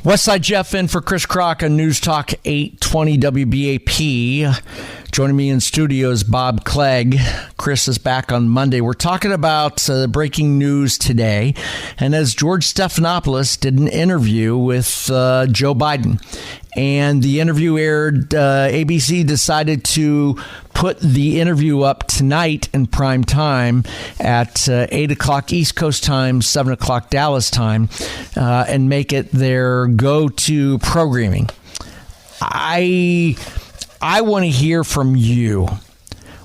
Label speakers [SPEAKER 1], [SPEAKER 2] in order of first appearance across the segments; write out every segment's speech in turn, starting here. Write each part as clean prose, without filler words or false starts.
[SPEAKER 1] Westside Jeff in for Chris Crock on News Talk 820 WBAP. Joining me in studio is Bob Clegg. Chris is back on Monday. We're talking about the breaking news today. And as George Stephanopoulos did an interview with Joe Biden, and the interview aired, ABC decided to put the interview up tonight in prime time at 8 o'clock East Coast time, 7 o'clock Dallas time, and make it their go-to programming. I want to hear from you.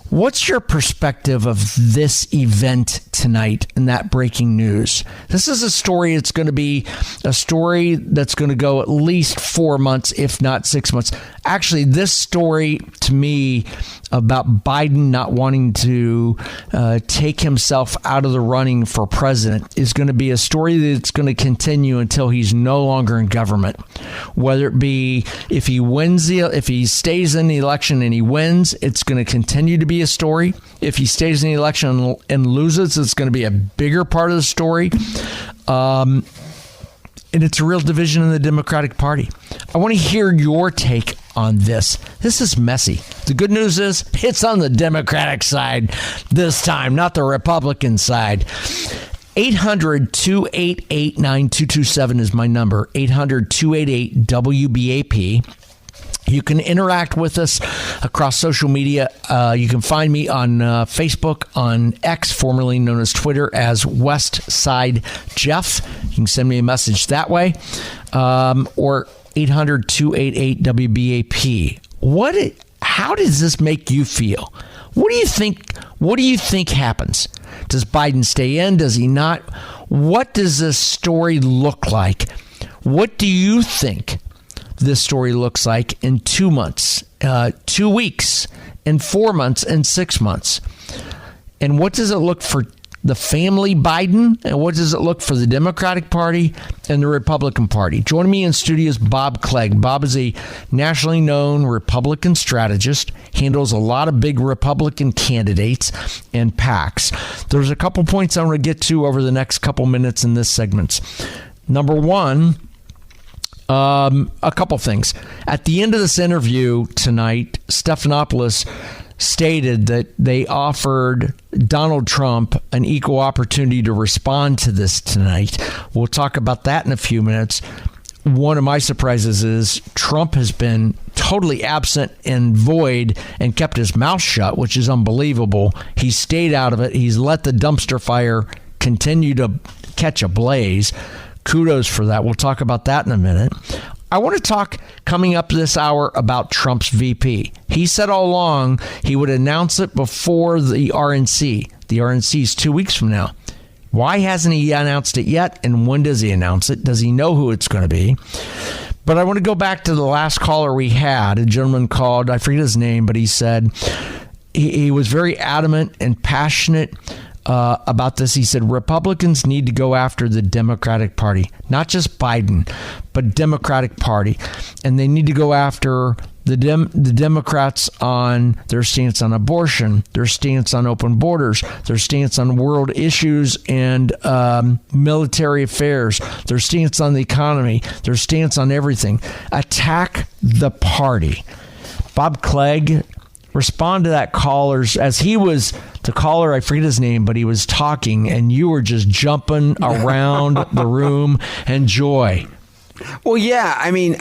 [SPEAKER 1] What's your perspective of this event tonight and that breaking news? This is a story. It's going to be a story that's going to go at least 4 months, if not 6 months. Actually, this story to me about Biden not wanting to take himself out of the running for president is going to be a story that's going to continue until he's no longer in government. Whether it be if he stays in the election and he wins, it's going to continue to be a story. If he stays in the election and loses, it's going to be a bigger part of the story. And it's a real division in the Democratic Party. I want to hear your take on this. This is messy. The good news is it's on the Democratic side this time, not the Republican side. 800-288-9227 is my number. 800-288-WBAP. You can interact with us across social media. You can find me on Facebook, on X, formerly known as Twitter, as Westside Jeff. You can send me a message that way, or 800-288-WBAP. How does this make you feel? What do you think? What do you think happens? Does Biden stay in? Does he not? What does this story look like? What do you think this story looks like in 2 months, 2 weeks, in 4 months, and 6 months? And what does it look for the family Biden? And what does it look for the Democratic Party and the Republican Party? Joining me in studio is Bob Clegg. Bob is a nationally known Republican strategist, handles a lot of big Republican candidates and PACs. There's a couple points I want to get to over the next couple minutes in this segment. Number one, a couple things. At the end of this interview tonight, Stephanopoulos stated that they offered Donald Trump an equal opportunity to respond to this tonight. We'll talk about that in a few minutes. One of my surprises is Trump has been totally absent and void and kept his mouth shut, which is unbelievable. He stayed out of it. He's let the dumpster fire continue to catch a blaze. Kudos for that. We'll talk about that in a minute. I want to talk coming up this hour about Trump's VP. He said all along he would announce it before the RNC. The RNC is 2 weeks from now. Why hasn't he announced it yet? And when does he announce it? Does he know who it's going to be? But I want to go back to the last caller we had. A gentleman called, I forget his name, but he said he was very adamant and passionate about this. He said Republicans need to go after the Democratic Party, not just Biden, but Democratic Party. And they need to go after the Democrats on their stance on abortion, their stance on open borders, their stance on world issues and military affairs, their stance on the economy, their stance on everything. Attack the party. Bob Clegg, respond to that caller's, as he was, the caller, I forget his name, but he was talking and you were just jumping around the room. Enjoy.
[SPEAKER 2] Well, yeah, I mean,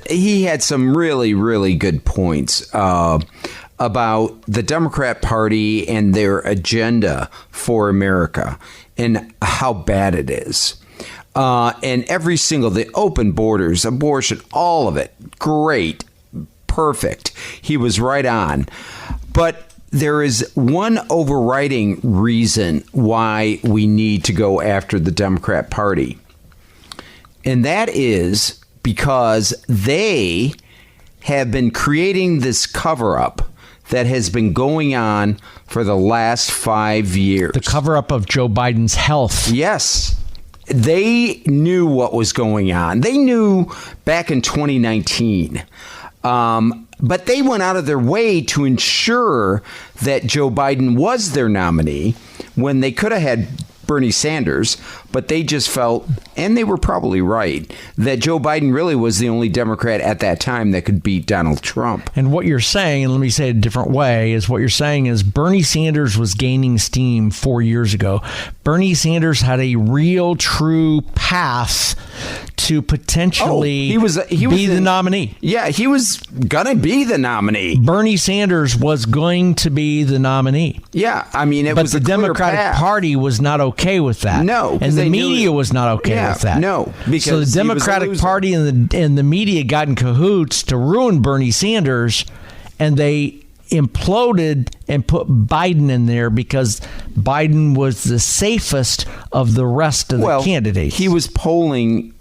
[SPEAKER 2] he had some really, really good points about the Democrat Party and their agenda for America and how bad it is. And every single, the open borders, abortion, all of it, great. Perfect. He was right on. But there is one overriding reason why we need to go after the Democrat Party. And that is because they have been creating this cover-up that has been going on for the last 5 years.
[SPEAKER 1] The cover-up of Joe Biden's health.
[SPEAKER 2] Yes. They knew what was going on. They knew back in 2019. But they went out of their way to ensure that Joe Biden was their nominee when they could have had Bernie Sanders. but they just felt, and they were probably right, that Joe Biden really was the only Democrat at that time that could beat Donald Trump.
[SPEAKER 1] And what you're saying, and let me say it a different way, is what you're saying is Bernie Sanders was gaining steam 4 years ago. Bernie Sanders had a real, true path to potentially be the nominee.
[SPEAKER 2] Yeah, he was going to be the nominee.
[SPEAKER 1] Bernie Sanders was going to be the nominee.
[SPEAKER 2] Yeah, I mean, it was
[SPEAKER 1] the Democratic Party was not okay with that.
[SPEAKER 2] No,
[SPEAKER 1] and the media was not okay with that.
[SPEAKER 2] No, because
[SPEAKER 1] so the Democratic Party and the media got in cahoots to ruin Bernie Sanders, and they imploded and put Biden in there because Biden was the safest of the rest of the candidates.
[SPEAKER 2] He was polling.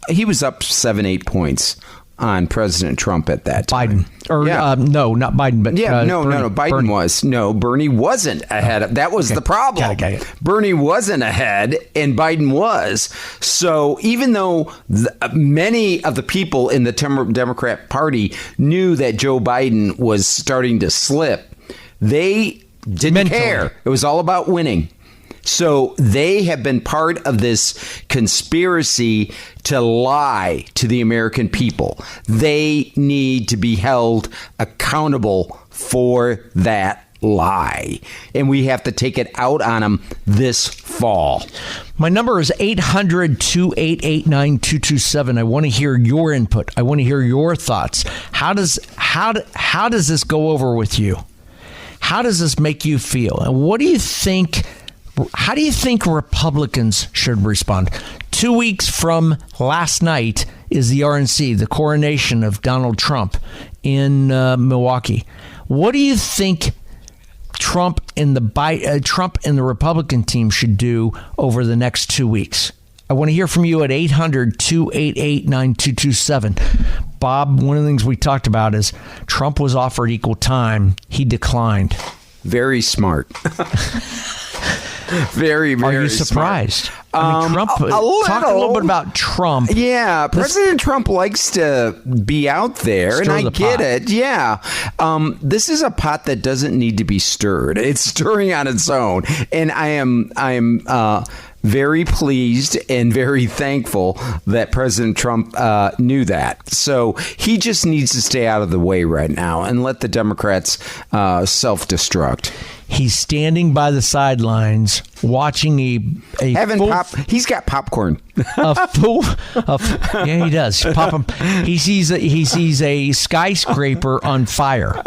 [SPEAKER 2] He was up 7-8 points on President Trump at that time.
[SPEAKER 1] No, not Biden, but
[SPEAKER 2] Biden
[SPEAKER 1] Bernie.
[SPEAKER 2] was. No, Bernie wasn't ahead. That was the problem.
[SPEAKER 1] Got it.
[SPEAKER 2] Bernie wasn't ahead, and Biden was. So even though many of the people in the Democrat Party knew that Joe Biden was starting to slip, they didn't care. It was all about winning. So they have been part of this conspiracy to lie to the American people. They need to be held accountable for that lie. And we have to take it out on them this fall.
[SPEAKER 1] My number is 800-288-9227. I want to hear your input. I want to hear your thoughts. How does this go over with you? How does this make you feel? And what do you think? How do you think Republicans should respond? 2 weeks from last night is the RNC, the coronation of Donald Trump in Milwaukee. What do you think Trump and the Republican team should do over the next 2 weeks? I want to hear from you at 800-288-9227. Bob, one of the things we talked about is Trump was offered equal time. He declined.
[SPEAKER 2] Very smart. Very, very.
[SPEAKER 1] Are you surprised?
[SPEAKER 2] Smart.
[SPEAKER 1] I mean, Trump. Talk a little bit about Trump.
[SPEAKER 2] Yeah, President Trump likes to be out there, and I get it. Yeah, this is a pot that doesn't need to be stirred. It's stirring on its own, and I am very pleased and very thankful that President Trump knew that. So he just needs to stay out of the way right now and let the Democrats self-destruct.
[SPEAKER 1] He's standing by the sidelines watching
[SPEAKER 2] He's got popcorn.
[SPEAKER 1] Yeah, he does. He sees a skyscraper on fire,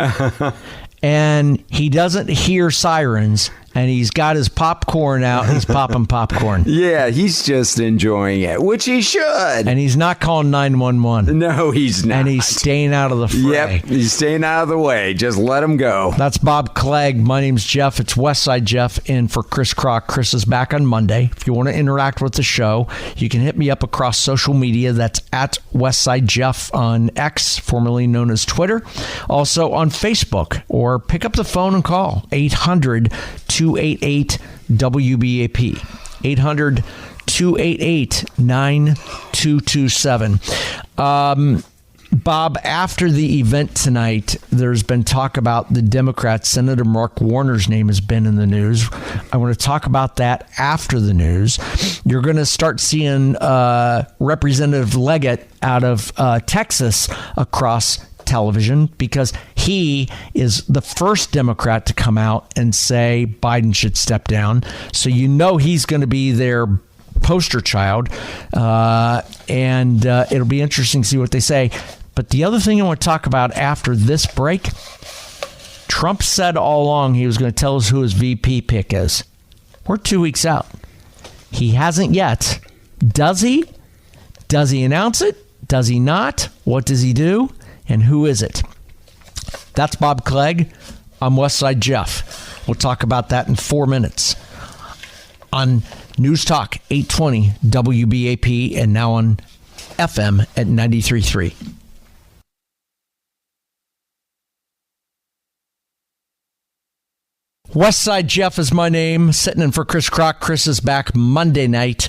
[SPEAKER 1] and he doesn't hear sirens. And he's got his popcorn out. He's popping popcorn.
[SPEAKER 2] Yeah, he's just enjoying it, which he should.
[SPEAKER 1] And he's not calling 911.
[SPEAKER 2] No, he's not.
[SPEAKER 1] And he's staying out of the fray.
[SPEAKER 2] Yep, he's staying out of the way. Just let him go.
[SPEAKER 1] That's Bob Clegg. My name's Jeff. It's Westside Jeff in for Chris Crock. Chris is back on Monday. If you want to interact with the show, you can hit me up across social media. That's at Westside Jeff on X, formerly known as Twitter. Also on Facebook, or pick up the phone and call 800-288-WBAP. 800-288-9227. Bob, after the event tonight, there's been talk about the Democrat. Senator Mark Warner's name has been in the news. I want to talk about that after the news. You're going to start seeing Representative Leggett out of Texas across television because he is the first Democrat to come out and say Biden should step down. So you know he's going to be their poster child, and it'll be interesting to see what they say. But the other thing I want to talk about after this break, Trump said all along he was going to tell us who his VP pick is. We're 2 weeks out. He hasn't yet. Does he? Does he announce it? Does he not? What does he do? And who is it? That's Bob Clegg. I'm Westside Jeff. We'll talk about that in 4 minutes on News Talk 820 WBAP and now on FM at 93.3. Westside Jeff is my name. Sitting in for Chris Crock. Chris is back Monday night.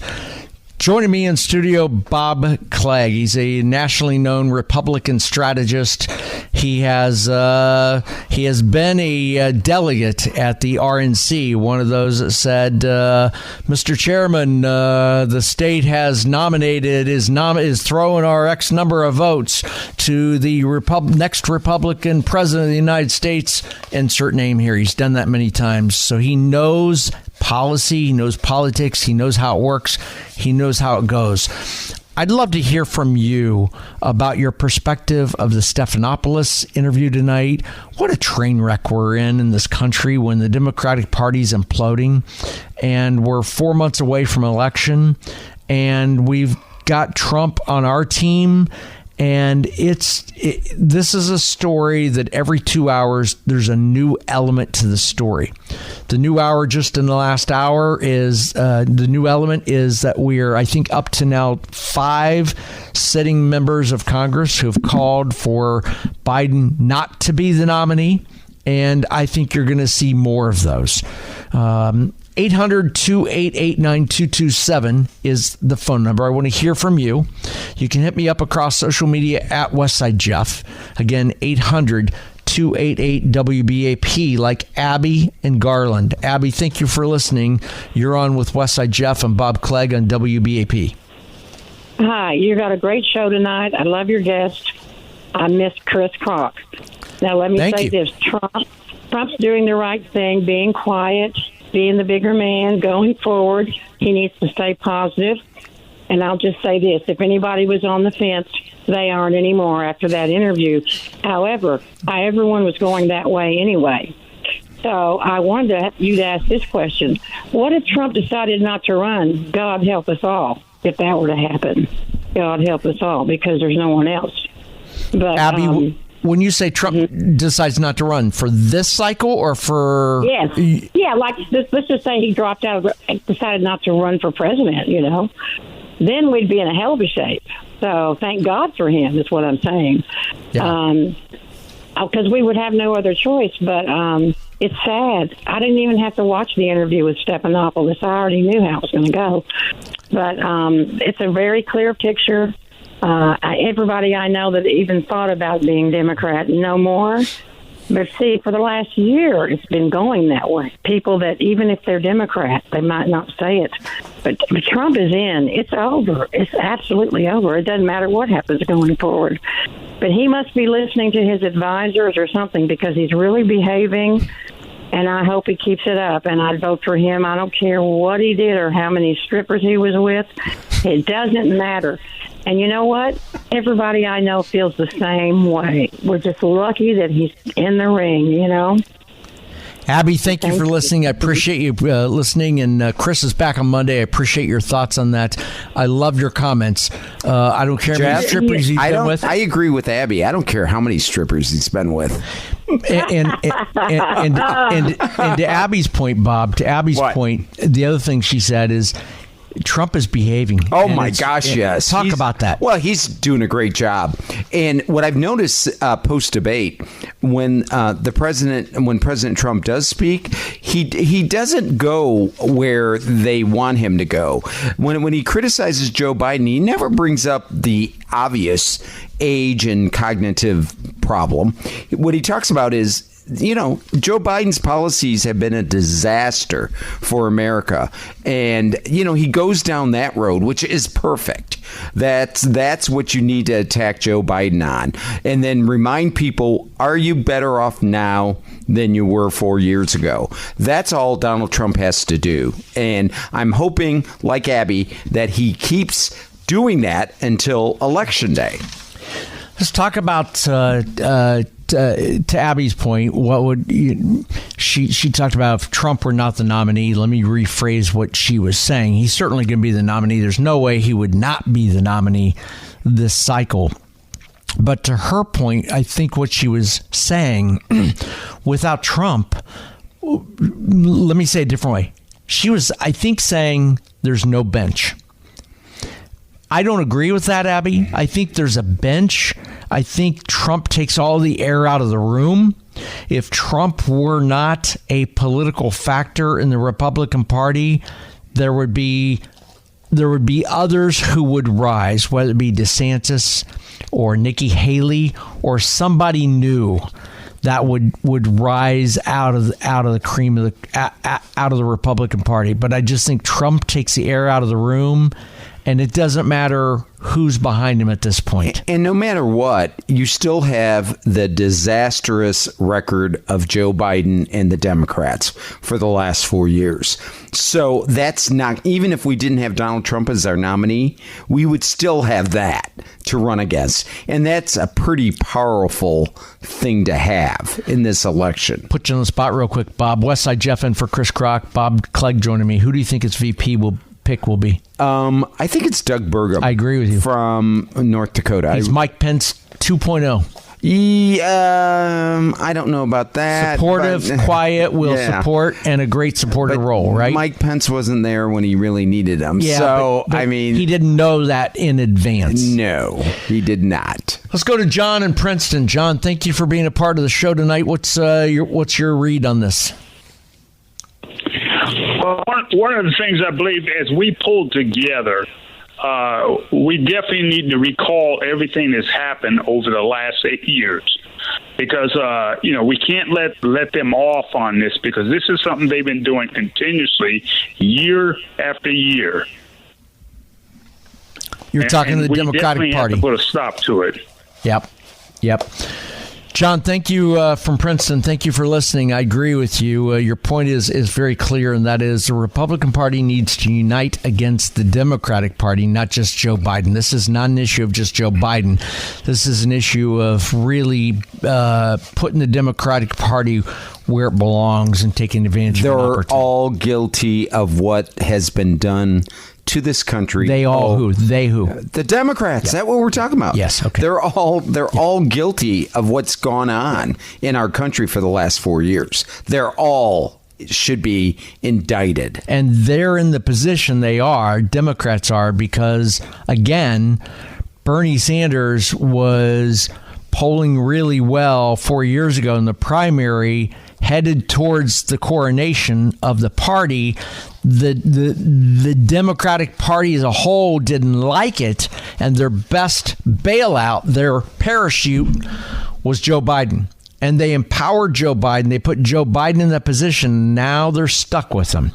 [SPEAKER 1] Joining me in studio, Bob Clegg. He's a nationally known Republican strategist. He has been a delegate at the RNC, one of those that said, Mr. Chairman, the state has nominated, is throwing our X number of votes to the next Republican president of the United States. Insert name here. He's done that many times. So he knows policy, he knows politics, he knows how it works, he knows how it goes. I'd love to hear from you about your perspective of the Stephanopoulos interview tonight. What a train wreck we're in this country when the Democratic Party's imploding, and we're 4 months away from election, and we've got Trump on our team. And this is a story that every 2 hours, there's a new element to the story. The new hour just in the last hour is the new element is that we're, I think, up to now 5 sitting members of Congress who have called for Biden not to be the nominee. And I think you're going to see more of those. 800-288-9227 is the phone number. I want to hear from you. You can hit me up across social media at Westside Jeff. Again, 800-288-WBAP, like Abby and Garland. Abby, thank you for listening. You're on with Westside Jeff and Bob Clegg on WBAP.
[SPEAKER 3] Hi, you got a great show tonight. I love your guest. I missed Chris Cox. Now, let me say this. Trump's doing the right thing, being quiet, being the bigger man, going forward. He needs to stay positive. And I'll just say this. If anybody was on the fence, they aren't anymore after that interview. However, everyone was going that way anyway. So I wanted you to ask this question. What if Trump decided not to run? God help us all if that were to happen. God help us all, because there's no one else. But
[SPEAKER 1] Abby, when you say Trump decides not to run, for this cycle or for...
[SPEAKER 3] Yes. Yeah, like let's just say he dropped out, decided not to run for president, then we'd be in a hell of a shape. So thank God for him, is what I'm saying. Yeah. Because we would have no other choice. But it's sad. I didn't even have to watch the interview with Stephanopoulos. I already knew how it was going to go. But it's a very clear picture. Everybody I know that even thought about being Democrat, no more. But see, for the last year, it's been going that way. People that, even if they're Democrat, they might not say it. But Trump is in. It's over. It's absolutely over. It doesn't matter what happens going forward. But he must be listening to his advisors or something, because he's really behaving, and I hope he keeps it up. And I'd vote for him. I don't care what he did or how many strippers he was with. It doesn't matter. And you know what? Everybody I know feels the same way. We're just lucky that he's in the ring,
[SPEAKER 1] Abby, thank you for listening. I appreciate you listening. And Chris is back on Monday. I appreciate your thoughts on that. I love your comments. I don't care how many strippers he's been with.
[SPEAKER 2] I agree with Abby. I don't care how many strippers he's been with.
[SPEAKER 1] And to Abby's point, Bob, point, the other thing she said is, Trump is behaving.
[SPEAKER 2] Oh, my gosh, yes.
[SPEAKER 1] Talk about that.
[SPEAKER 2] Well, he's doing a great job. And what I've noticed post-debate, when President Trump does speak, he doesn't go where they want him to go. When he criticizes Joe Biden, he never brings up the obvious age and cognitive problem. What he talks about is, Joe Biden's policies have been a disaster for America. And, he goes down that road, which is perfect. That's what you need to attack Joe Biden on. And then remind people, are you better off now than you were 4 years ago? That's all Donald Trump has to do. And I'm hoping, like Abby, that he keeps doing that until Election Day.
[SPEAKER 1] Let's talk about to Abby's point. What would she talked about if Trump were not the nominee? Let me rephrase what she was saying. He's certainly going to be the nominee. There's no way he would not be the nominee this cycle. But to her point, I think what she was saying, without Trump, let me say it a different way. She was, I think, saying there's no bench. I don't agree with that, Abby. I think there's a bench. I think Trump takes all the air out of the room. If Trump were not a political factor in the Republican Party, there would be there would be others who would rise, whether it be DeSantis or Nikki Haley or somebody new that would rise out of the cream of out of the Republican Party. But I just think Trump takes the air out of the room, and it doesn't matter who's behind him at this point.
[SPEAKER 2] And no matter what, you still have the disastrous record of Joe Biden and the Democrats for the last 4 years. So that's not, even if we didn't have Donald Trump as our nominee, we would still have that to run against. And that's a pretty powerful thing to have in this election.
[SPEAKER 1] Put you on the spot real quick, Bob. Westside Jeff in for Chris Kroc. Bob Clegg joining me. Who do you think his VP pick will be?
[SPEAKER 2] I think it's Doug Burgum.
[SPEAKER 1] I agree with you.
[SPEAKER 2] From North Dakota.
[SPEAKER 1] He's Mike Pence 2.0.
[SPEAKER 2] I don't know about that.
[SPEAKER 1] Supportive, quiet, will support, and a great supporter role, right?
[SPEAKER 2] Mike Pence wasn't there when he really needed him.
[SPEAKER 1] Yeah,
[SPEAKER 2] so,
[SPEAKER 1] but
[SPEAKER 2] I mean...
[SPEAKER 1] he didn't know that in advance.
[SPEAKER 2] No, he did not.
[SPEAKER 1] Let's go to John in Princeton. John, thank you for being a part of the show tonight. What's your read on this?
[SPEAKER 4] Well, one of the things I believe as we pulled together, we definitely need to recall everything that's happened over the last 8 years, because we can't let them off on this, because this is something they've been doing continuously year after year.
[SPEAKER 1] You're talking the Democratic Party.
[SPEAKER 4] Have to put a stop to it.
[SPEAKER 1] Yep. John, thank you from Princeton. Thank you for listening. I agree with you. Your point is very clear, and that is the Republican Party needs to unite against the Democratic Party, not just Joe Biden. This is not an issue of just Joe Biden. This is an issue of really putting the Democratic Party where it belongs and taking advantage of an opportunity.
[SPEAKER 2] They're all guilty of what has been done to this country.
[SPEAKER 1] They who?
[SPEAKER 2] The Democrats. Yep. That's what we're talking about.
[SPEAKER 1] Yes. Okay.
[SPEAKER 2] They're all guilty of what's gone on in our country for the last 4 years. They're all should be indicted.
[SPEAKER 1] And they're in the position they are, Democrats are, because, again, Bernie Sanders was polling really well 4 years ago in the primary, headed towards the coronation of the party. The Democratic Party as a whole didn't like it, and their best bailout, their parachute, was Joe Biden. And they empowered Joe Biden. They put Joe Biden in that position. Now they're stuck with him.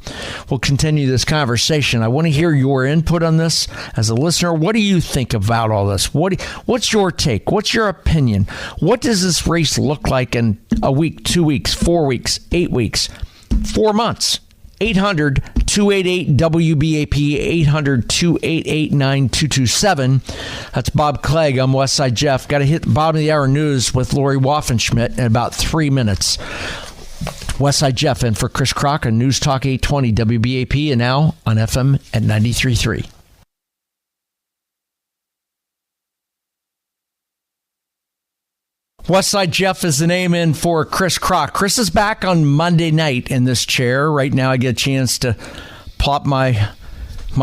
[SPEAKER 1] We'll continue this conversation. I want to hear your input on this as a listener. What do you think about all this? What's your take? What's your opinion? What does this race look like in a week, 2 weeks, 4 weeks, 8 weeks, 4 months? 800-288-WBAP, 800-288-9227. That's Bob Clegg. I'm Westside Jeff. Got to hit the bottom of the hour news with Lori Waffenschmidt in about 3 minutes. Westside Jeff in for Chris Kroc on News Talk 820 WBAP and now on FM at 93.3. Westside Jeff is the name in for Chris Kroc. Chris is back on Monday night in this chair. Right now I get a chance to plop my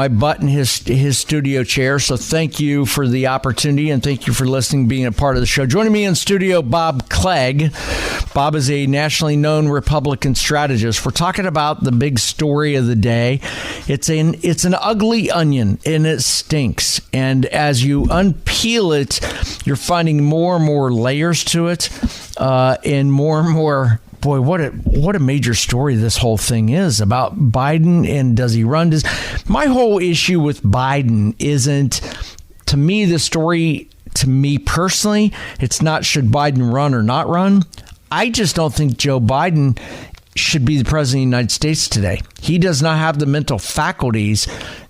[SPEAKER 1] butt in his studio chair. So thank you for the opportunity, and thank you for listening, being a part of the show. Joining me in studio, Bob Clegg. Bob is a nationally known Republican strategist. We're talking about the big story of the day. It's an ugly onion, and it stinks. And as you unpeel it, you're finding more and more layers to it, and more. Boy, what a major story this whole thing is about Biden, and does he run? My whole issue with Biden isn't, to me, the story, to me personally, it's not should Biden run or not run. I just don't think Joe Biden should be the president of the United States today. He does not have the mental faculties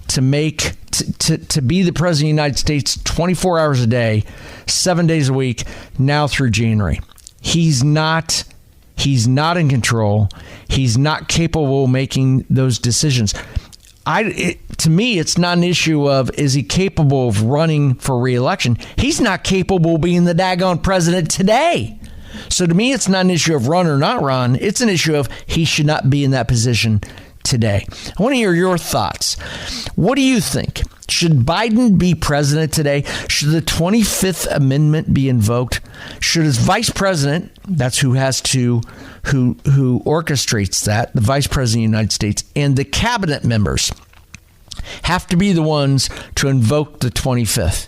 [SPEAKER 1] to make to be the president of the United States 24 hours a day, 7 days a week, now through January. He's not in control. He's not capable of making those decisions. To me, it's not an issue of, is he capable of running for re-election? He's not capable of being the daggone president today. So to me, it's not an issue of run or not run. It's an issue of he should not be in that position today. I want to hear your thoughts. What do you think? Should Biden be president today? Should the 25th Amendment be invoked? Should his vice president, that's who orchestrates that, the vice president of the United States, and the cabinet members, have to be the ones to invoke the 25th.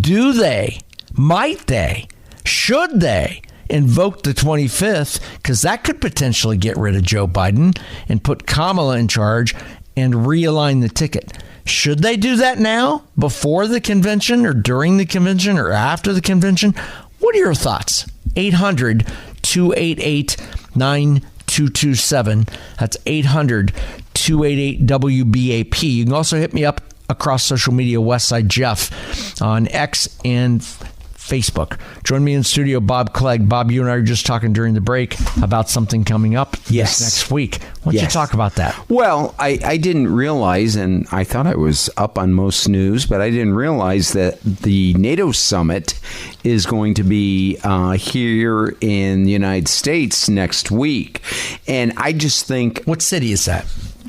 [SPEAKER 1] Do they, might they, should they invoke the 25th? Because that could potentially get rid of Joe Biden and put Kamala in charge and realign the ticket. Should they do that now, before the convention, or during the convention, or after the convention? What are your thoughts? 800-288-9227. That's 800-288-WBAP. You can also hit me up across social media, Westside Jeff, on X and Facebook. Join me in studio, Bob Clegg. Bob, you and I were just talking during the break about something coming up this next week. Why don't you talk about that?
[SPEAKER 2] Well, I didn't realize, and I thought I was up on most news, but I didn't realize that the NATO summit is going to be here in the United States next week. And I just think...
[SPEAKER 1] What city is that?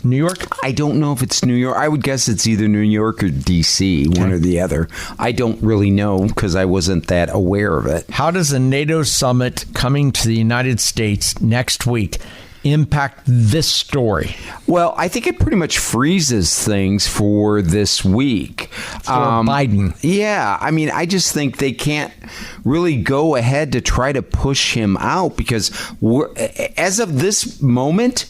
[SPEAKER 1] New York?
[SPEAKER 2] I don't know if it's New York. I would guess it's either New York or D.C., one or the other. I don't really know because I wasn't that aware of it.
[SPEAKER 1] How does a NATO summit coming to the United States next week impact this story?
[SPEAKER 2] Well, I think it pretty much freezes things for this week.
[SPEAKER 1] For Biden.
[SPEAKER 2] Yeah. I mean, I just think they can't really go ahead to try to push him out because as of this moment,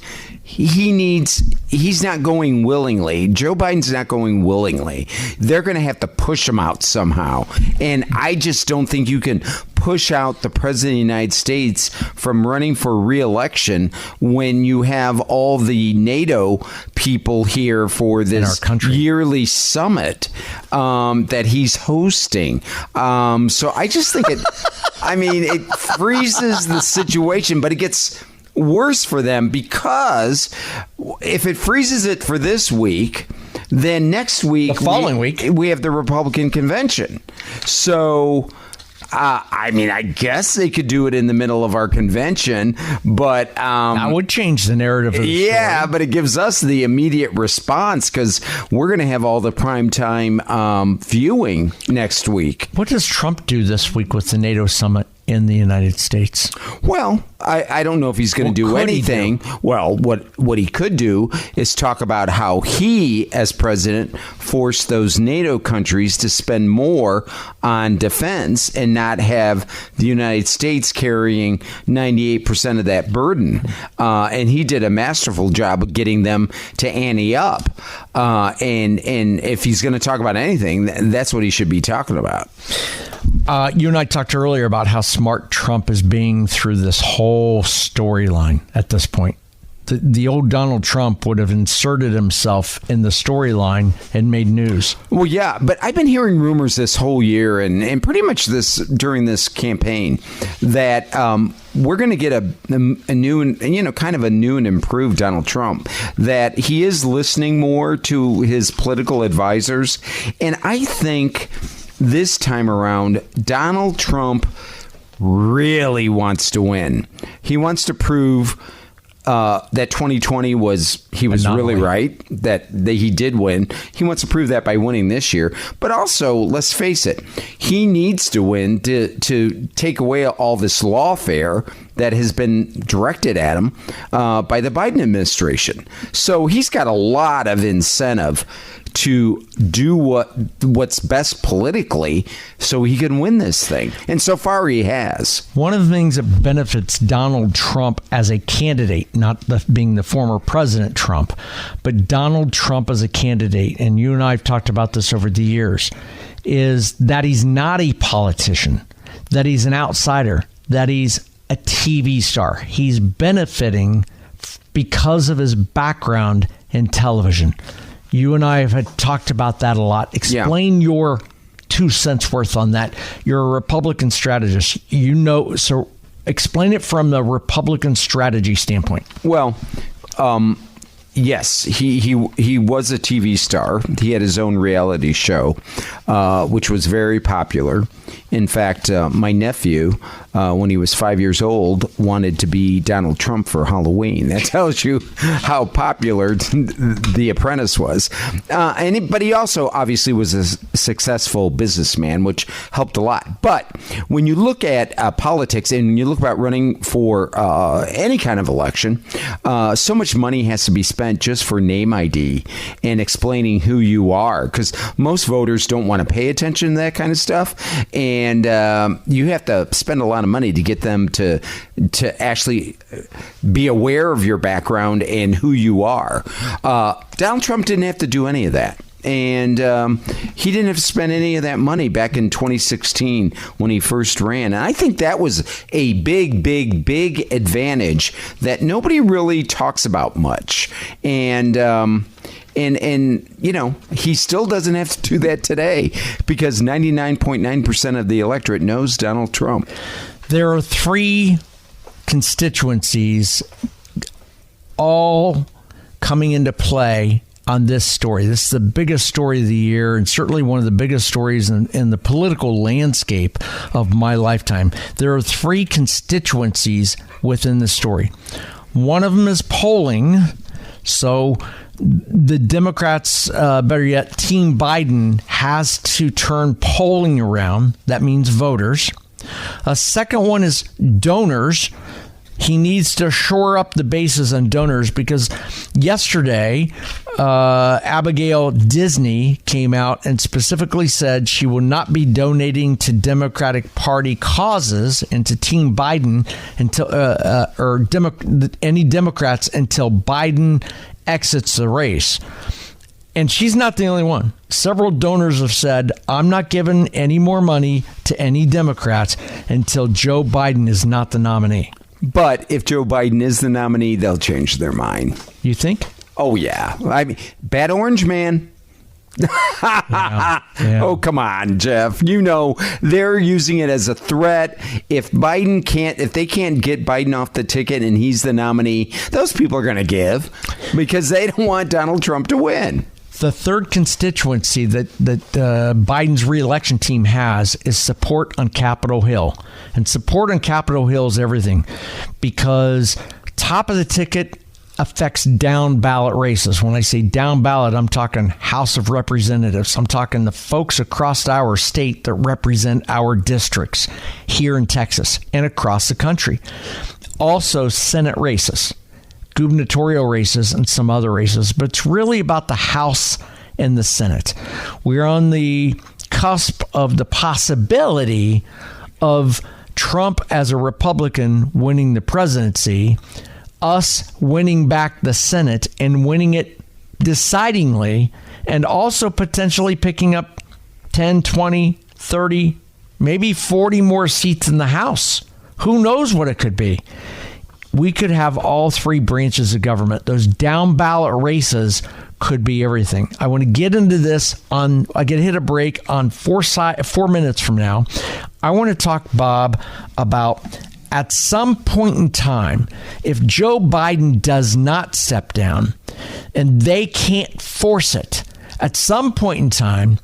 [SPEAKER 2] he's not going willingly. Joe Biden's not going willingly. They're going to have to push him out somehow. And I just don't think you can push out the president of the United States from running for re-election when you have all the NATO people here for this yearly summit that he's hosting. So I just think it freezes the situation, but it gets worse for them because if it freezes it for this week, then next week,
[SPEAKER 1] the following week,
[SPEAKER 2] we have the Republican convention. So, I guess they could do it in the middle of our convention, but
[SPEAKER 1] that would change the narrative of the story.
[SPEAKER 2] But it gives us the immediate response because we're going to have all the primetime viewing next week.
[SPEAKER 1] What does Trump do this week with the NATO summit in the United States?
[SPEAKER 2] Well, I don't know if he's going to do anything. Well, what he could do is talk about how he, as president, forced those NATO countries to spend more on defense and not have the United States carrying 98% of that burden. And he did a masterful job of getting them to ante up. And if he's going to talk about anything, that's what he should be talking about.
[SPEAKER 1] You and I talked earlier about how smart Trump is being through this whole storyline at this point. The old Donald Trump would have inserted himself in the storyline and made news.
[SPEAKER 2] Well, yeah, but I've been hearing rumors this whole year and pretty much during this campaign that we're going to get a new and, kind of a new and improved Donald Trump, that he is listening more to his political advisors. And I think this time around, Donald Trump really wants to win. He wants to prove that 2020 he was really right, that he did win. He wants to prove that by winning this year. But also, let's face it, he needs to win to take away all this lawfare that has been directed at him by the Biden administration. So he's got a lot of incentive to do what's best politically so he can win this thing. And so far he has.
[SPEAKER 1] One of the things that benefits Donald Trump as a candidate, not being the former President Trump, but Donald Trump as a candidate, and you and I have talked about this over the years, is that he's not a politician, that he's an outsider, that he's a TV star. He's benefiting because of his background in television. You and I have talked about that a lot. Explain your 2 cents worth on that. You're a Republican strategist. So explain it from the Republican strategy standpoint.
[SPEAKER 2] Well, yes, he was a TV star. He had his own reality show, which was very popular. In fact, my nephew, when he was 5 years old, wanted to be Donald Trump for Halloween. That tells you how popular The Apprentice was. But he also obviously was a successful businessman, which helped a lot. But when you look at politics and you look about running for any kind of election, so much money has to be spent spent just for name ID and explaining who you are, because most voters don't want to pay attention to that kind of stuff, and you have to spend a lot of money to get them to actually be aware of your background and who you are. Donald Trump didn't have to do any of that. And he didn't have to spend any of that money back in 2016 when he first ran. And I think that was a big, big, big advantage that nobody really talks about much. And you know, he still doesn't have to do that today because 99.9% of the electorate knows Donald Trump.
[SPEAKER 1] There are 3 constituencies all coming into play on this story. This is the biggest story of the year, and certainly one of the biggest stories in the political landscape of my lifetime. There are 3 constituencies within the story. One of them is polling. So the Democrats, better yet, Team Biden, has to turn polling around. That means voters. A second one is donors. He needs to shore up the bases on donors because yesterday, Abigail Disney came out and specifically said she will not be donating to Democratic Party causes and to Team Biden until any Democrats until Biden exits the race. And she's not the only one. Several donors have said, I'm not giving any more money to any Democrats until Joe Biden is not the nominee.
[SPEAKER 2] But if Joe Biden is the nominee, they'll change their mind.
[SPEAKER 1] You think?
[SPEAKER 2] Oh, yeah. I mean, bad orange man.
[SPEAKER 1] Yeah.
[SPEAKER 2] Oh, come on, Jeff. You know, they're using it as a threat. If they can't get Biden off the ticket and he's the nominee, those people are going to give because they don't want Donald Trump to win.
[SPEAKER 1] The third constituency that Biden's reelection team has is support on Capitol Hill. And support on Capitol Hill is everything because top of the ticket affects down ballot races. When I say down ballot, I'm talking House of Representatives. I'm talking the folks across our state that represent our districts here in Texas and across the country. Also, Senate races, gubernatorial races, and some other races. But it's really about the House and the Senate. We're on the cusp of the possibility of Trump as a Republican winning the presidency, us winning back the Senate and winning it decidingly, and also potentially picking up 10, 20, 30, maybe 40 more seats in the House. Who knows what it could be? We could have all 3 branches of government. Those down ballot races could be everything. I want to get into this I get hit a break on 4 minutes from now. I want to talk, Bob, about at some point in time, if Joe Biden does not step down and they can't force it, at some point in time,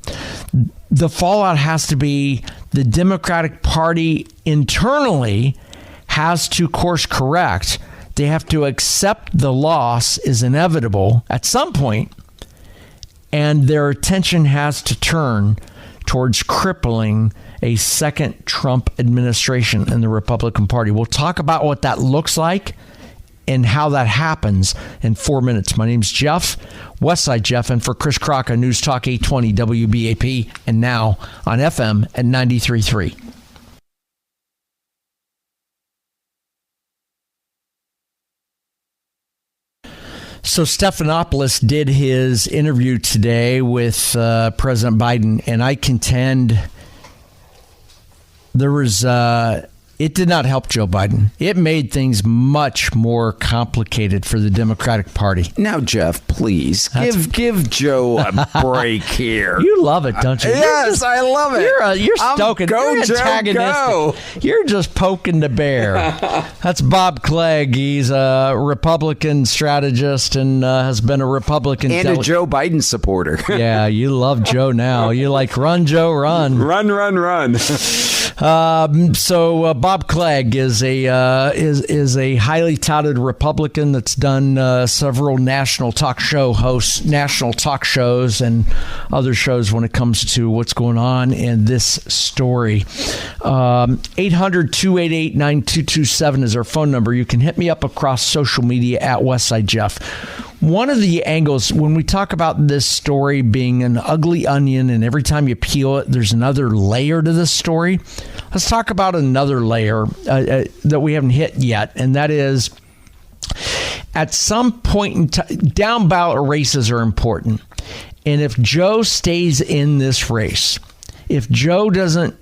[SPEAKER 1] the fallout has to be the Democratic Party internally has to course correct. They have to accept the loss is inevitable at some point, and their attention has to turn towards crippling a second Trump administration in the Republican Party. We'll talk about what that looks like and how that happens in 4 minutes. My name's Jeff, Westside Jeff, and for Chris Crocker, News Talk 820 WBAP, and now on FM at 93.3. So Stephanopoulos did his interview today with President Biden, and I contend there was it did not help Joe Biden. It made things much more complicated for the Democratic Party.
[SPEAKER 2] Now, Jeff, please give Joe a break here.
[SPEAKER 1] You love it, don't you?
[SPEAKER 2] Yes, I love it.
[SPEAKER 1] You're stoking.
[SPEAKER 2] Go,
[SPEAKER 1] you're antagonistic.
[SPEAKER 2] Joe, go.
[SPEAKER 1] You're just poking the bear. That's Bob Clegg. He's a Republican strategist and has been a Republican
[SPEAKER 2] and a Joe Biden supporter.
[SPEAKER 1] Yeah, you love Joe now. You like run, Joe, run.
[SPEAKER 2] Run.
[SPEAKER 1] So Bob Clegg is a highly touted Republican that's done several national talk shows and other shows when it comes to what's going on in this story. 800-288-9227 is our phone number. You can hit me up across social media at Westside Jeff. One of the angles when we talk about this story being an ugly onion, and every time you peel it, there's another layer to this story. Let's talk about another layer that we haven't hit yet, and that is at some point in time, down ballot races are important. And if Joe stays in this race, if Joe doesn't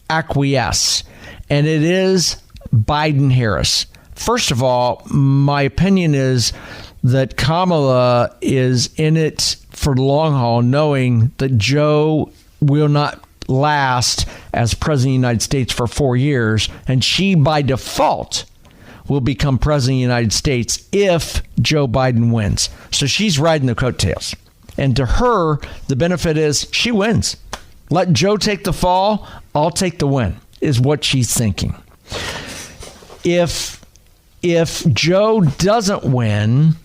[SPEAKER 1] acquiesce, and it is Biden-Harris, first of all, my opinion is that Kamala is in it for the long haul, knowing that Joe will not last as president of the United States for 4 years, and she, by default, will become president of the United States if Joe Biden wins. So she's riding the coattails. And to her, the benefit is she wins. Let Joe take the fall, I'll take the win, is what she's thinking. If Joe doesn't win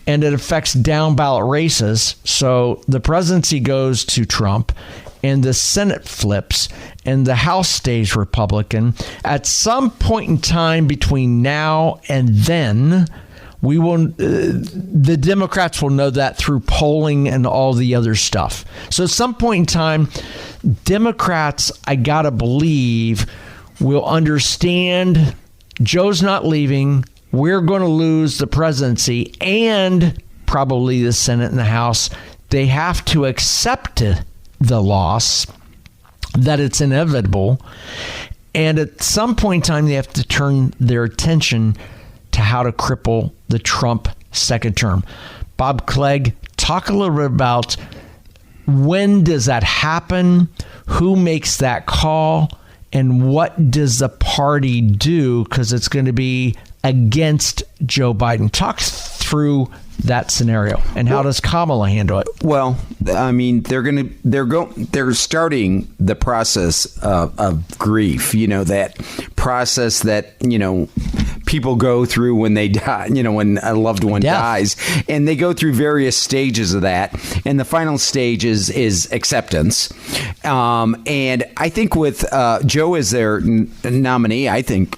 [SPEAKER 1] and it affects down ballot races, so the presidency goes to Trump and the Senate flips and the House stays Republican, at some point in time between now and then, we will. The Democrats will know that through polling and all the other stuff. So at some point in time, Democrats, I gotta believe, will understand Joe's not leaving. We're going to lose the presidency and probably the Senate and the House. They have to accept the loss, that it's inevitable. And at some point in time, they have to turn their attention to how to cripple the Trump second term. Bob Clegg, talk a little bit about when does that happen? Who makes that call? And what does the party do? Because it's going to be against Joe Biden. Talk through that scenario, and how does Kamala handle it?
[SPEAKER 2] Well, I mean, they're starting the process of grief. You know, that process that people go through when they die. When a loved one dies, and they go through various stages of that. And the final stage is acceptance. And I think with Joe as their nominee, I think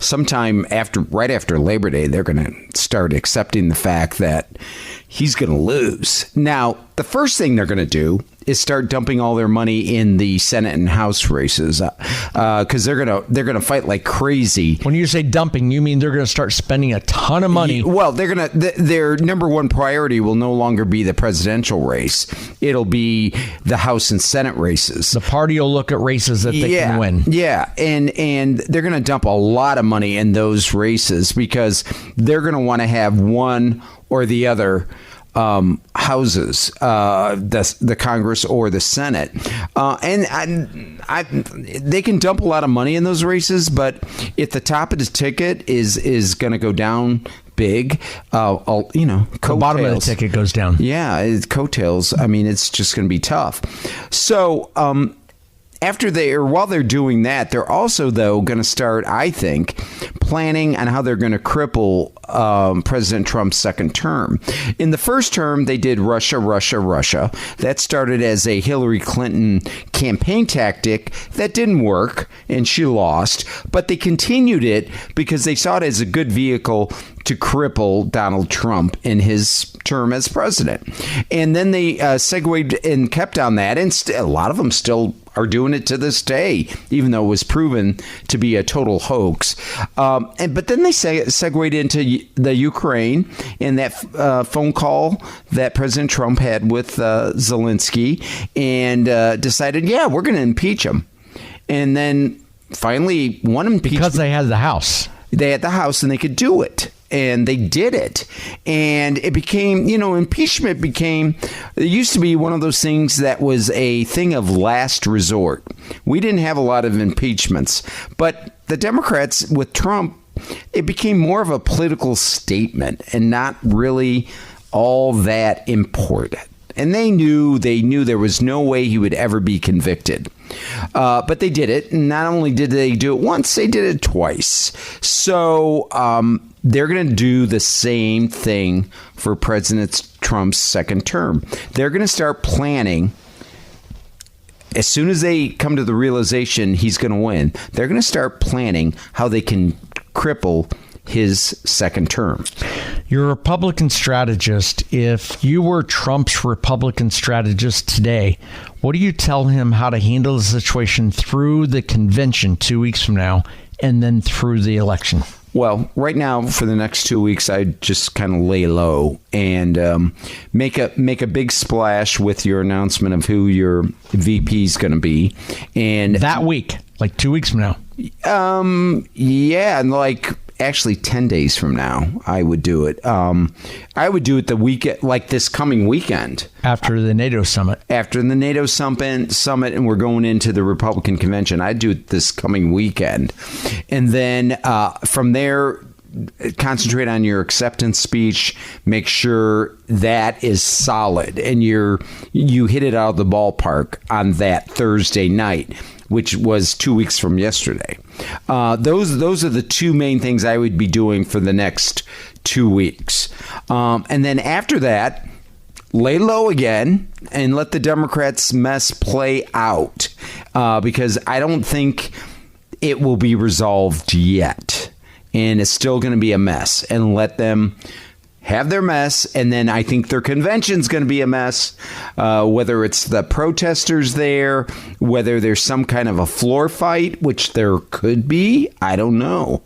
[SPEAKER 2] sometime right after Labor Day, they're going to start accepting the fact that he's going to lose. Now, the first thing they're going to do is start dumping all their money in the Senate and House races, because they're gonna fight like crazy.
[SPEAKER 1] When you say dumping, you mean they're going to start spending a ton of money?
[SPEAKER 2] Well, their number one priority will no longer be the presidential race. It'll be the House and Senate races.
[SPEAKER 1] The party will look at races that they can win.
[SPEAKER 2] Yeah, and they're going to dump a lot of money in those races because they're going to want to have one or the other houses, the Congress or the Senate, and they can dump a lot of money in those races. But if the top of the ticket is going to go down big,
[SPEAKER 1] the bottom of the ticket goes down.
[SPEAKER 2] Yeah, it's coattails. I mean, it's just going to be tough. So while they're doing that, they're also, though, going to start, I think, planning on how they're going to cripple President Trump's second term. In the first term, they did Russia, Russia, Russia. That started as a Hillary Clinton campaign tactic that didn't work, and she lost. But they continued it because they saw it as a good vehicle to cripple Donald Trump in his term as president. And then they segued and kept on that. And a lot of them still are doing it to this day, even though it was proven to be a total hoax. But then they segued into the Ukraine and that phone call that President Trump had with Zelensky, and decided, we're going to impeach him. And then finally, one impeachment.
[SPEAKER 1] Because they had the House.
[SPEAKER 2] They had the House and they could do it. And they did it. And it became, impeachment it used to be one of those things that was a thing of last resort. We didn't have a lot of impeachments. But the Democrats, with Trump, it became more of a political statement and not really all that important. And they knew there was no way he would ever be convicted. But they did it. And not only did they do it once, they did it twice. So they're going to do the same thing for President Trump's second term. They're going to start planning. As soon as they come to the realization he's going to win, they're going to start planning how they can cripple his second term.
[SPEAKER 1] You're a Republican strategist. If you were Trump's Republican strategist today, what do you tell him how to handle the situation through the convention 2 weeks from now and then through the election?
[SPEAKER 2] Well, right now, for the next 2 weeks, I just kind of lay low and make a big splash with your announcement of who your VP is going to be. And
[SPEAKER 1] that week, like 2 weeks from now.
[SPEAKER 2] Yeah, and like actually 10 days from now, I would do it. I would do it the weekend, like this coming weekend.
[SPEAKER 1] After the NATO summit.
[SPEAKER 2] After the NATO summit, and we're going into the Republican convention. I'd do it this coming weekend. And then from there, concentrate on your acceptance speech. Make sure that is solid and you hit it out of the ballpark on that Thursday night, which was 2 weeks from yesterday. Those are the two main things I would be doing for the next 2 weeks. And then after that, lay low again and let the Democrats' mess play out, because I don't think it will be resolved yet. And it's still going to be a mess, and let them have their mess. And then I think their convention's going to be a mess, whether it's the protesters there, whether there's some kind of a floor fight, which there could be. I don't know.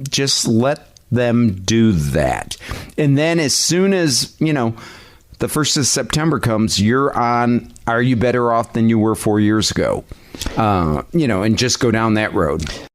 [SPEAKER 2] Just let them do that. And then as soon as, the 1st of September comes, you're on Are You Better Off Than You Were 4 years ago? And just go down that road.